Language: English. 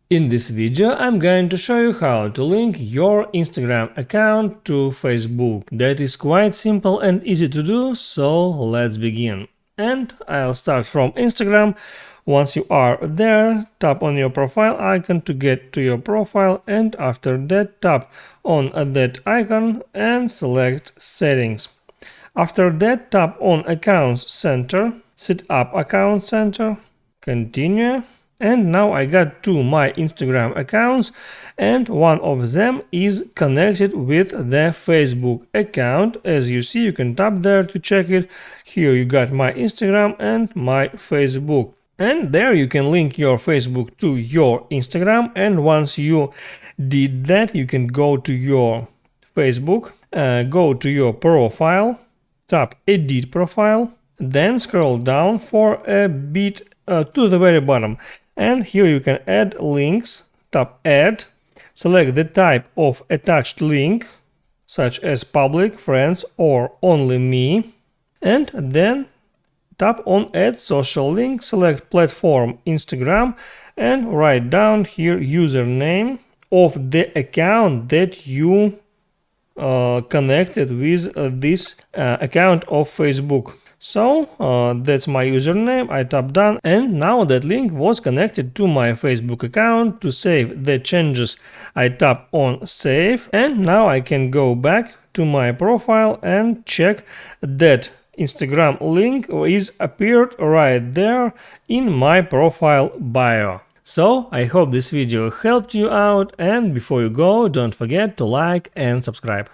In this video, I'm going to show you how to link your Instagram account to Facebook. That is quite simple and easy to do, so let's begin. And I'll start from Instagram. Once you are there, tap on your profile icon to get to your profile, and after that tap on that icon and select Settings. After that tap on Accounts Center, set up Account Center, continue. And now I got two my Instagram accounts, and one of them is connected with the Facebook account. As you see, you can tap there to check it. Here you got my Instagram and my Facebook. And there you can link your Facebook to your Instagram, and once you did that, you can go to your Facebook, go to your profile, tap Edit Profile, then scroll down for a bit to the very bottom. And here you can add links, tap Add, select the type of attached link, such as public, friends or only me, and then tap on Add social link, select platform Instagram, and write down here username of the account that you connected with this account of Facebook. So that's my username. I tap done, and now that link was connected to my Facebook account. To save the changes, I tap on save, and now I can go back to my profile and check that Instagram link is appeared right there in my profile bio. So I hope this video helped you out, and before you go, don't forget to like and subscribe.